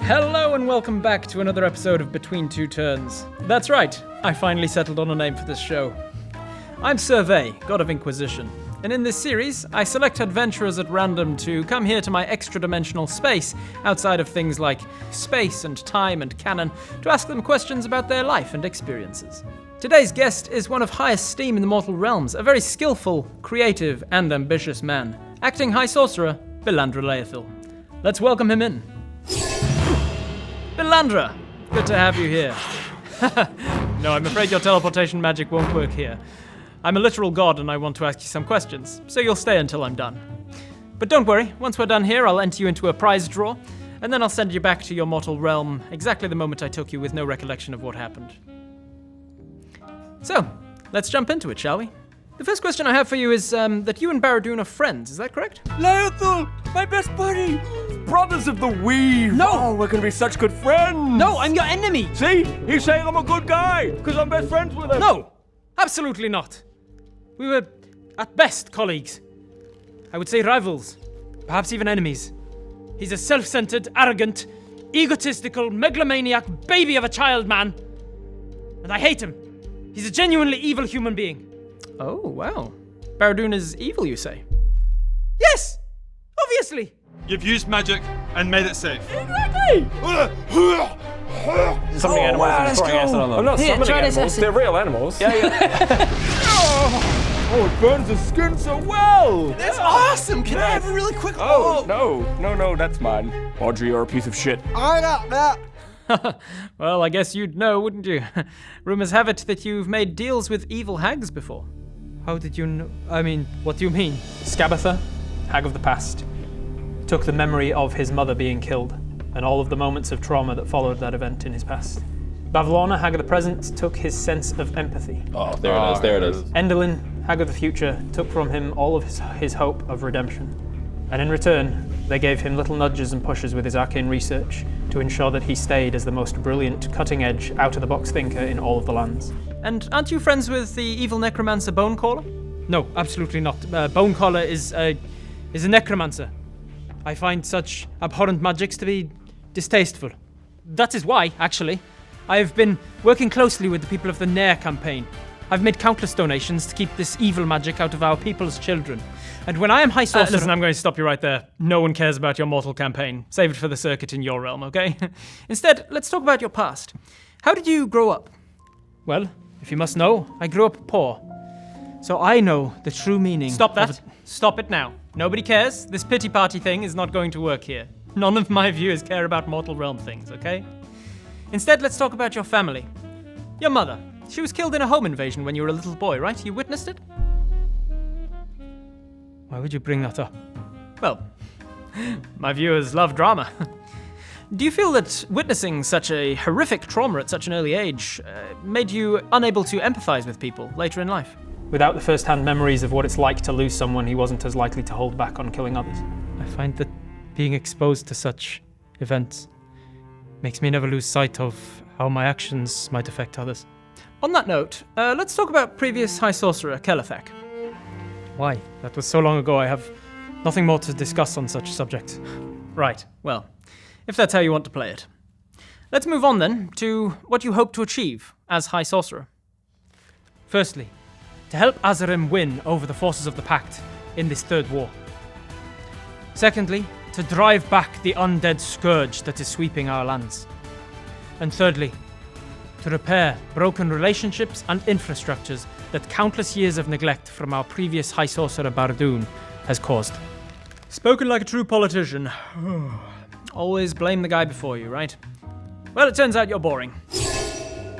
Hello and welcome back to another episode of Between Two Turns. That's right, I finally settled on a name for this show. I'm Survey, God of Inquisition, and in this series, I select adventurers at random to come here to my extra-dimensional space, outside of things like space and time and canon, to ask them questions about their life and experiences. Today's guest is one of highest esteem in the mortal realms, a very skillful, creative, and ambitious man, acting High Sorcerer Master Laethil. Let's welcome him in. Master, good to have you here. No, I'm afraid your teleportation magic won't work here. I'm a literal god and I want to ask you some questions, so you'll stay until I'm done. But don't worry, once we're done here, I'll enter you into a prize draw, and then I'll send you back to your mortal realm exactly the moment I took you with no recollection of what happened. So, let's jump into it, shall we? The first question I have for you is that you and Barad-dûn are friends, is that correct? Laethil, my best buddy! Brothers of the Weave! No! Oh, we're gonna be such good friends! No, I'm your enemy! See? He's saying I'm a good guy, because I'm best friends with him! No! Absolutely not. We were, at best, colleagues. I would say rivals. Perhaps even enemies. He's a self-centered, arrogant, egotistical, megalomaniac baby of a child, man. And I hate him. He's a genuinely evil human being. Oh, wow. Barad-dûn is evil, you say? Yes! Obviously! You've used magic and made it safe. Exactly! Summoning animals and throwing acid on them. I'm not Here, summoning try this animals, acid. they're real animals. Yeah. Oh, it burns the skin so well! That's awesome! Can I have a really quick... Oh, no, that's mine. Audrey, you're a piece of shit. I got that! Well, I guess you'd know, wouldn't you? Rumors have it that you've made deals with evil hags before. How did you know? I mean, what do you mean? Skabatha, Hag of the Past, took the memory of his mother being killed and all of the moments of trauma that followed that event in his past. Bavlorna, Hag of the Present, took his sense of empathy. Oh, there it is. Endelyn, Hag of the Future, took from him all of his hope of redemption. And in return, they gave him little nudges and pushes with his arcane research to ensure that he stayed as the most brilliant, cutting-edge, out-of-the-box thinker in all of the lands. And aren't you friends with the evil necromancer Bonecaller? No, absolutely not. Bonecaller is a necromancer. I find such abhorrent magics to be distasteful. That is why, actually, I have been working closely with the people of the Nair campaign. I've made countless donations to keep this evil magic out of our people's children. And when I am High Sorcerer... listen, I'm going to stop you right there. No one cares about your mortal campaign. Save it for the circuit in your realm, okay? Instead, let's talk about your past. How did you grow up? Well, if you must know, I grew up poor. So I know the true meaning... Stop that. Stop it now. Nobody cares. This pity party thing is not going to work here. None of my viewers care about mortal realm things, okay? Instead, let's talk about your family. Your mother. She was killed in a home invasion when you were a little boy, right? You witnessed it? Why would you bring that up? Well, my viewers love drama. Do you feel that witnessing such a horrific trauma at such an early age made you unable to empathize with people later in life? Without the first-hand memories of what it's like to lose someone, he wasn't as likely to hold back on killing others. I find that being exposed to such events makes me never lose sight of how my actions might affect others. On that note, let's talk about previous High Sorcerer Kelefek. Why? That was so long ago, I have nothing more to discuss on such subjects. Right, well, if that's how you want to play it. Let's move on then to what you hope to achieve as High Sorcerer. Firstly, to help Azarim win over the forces of the Pact in this third war. Secondly, to drive back the undead scourge that is sweeping our lands. And thirdly, to repair broken relationships and infrastructures that countless years of neglect from our previous High Sorcerer Barad-dûn has caused. Spoken like a true politician. Always blame the guy before you, right? Well, it turns out you're boring.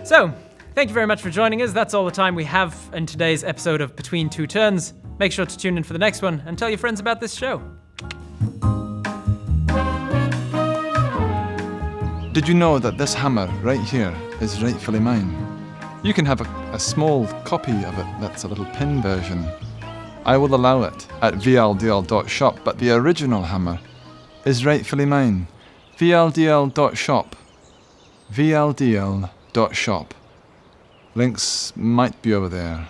So, thank you very much for joining us. That's all the time we have in today's episode of Between Two Turns. Make sure to tune in for the next one and tell your friends about this show. Did you know that this hammer right here is rightfully mine? You can have a small copy of it that's a little pin version. I will allow it at vldl.shop, but the original hammer is rightfully mine. vldl.shop. vldl.shop. Links might be over there.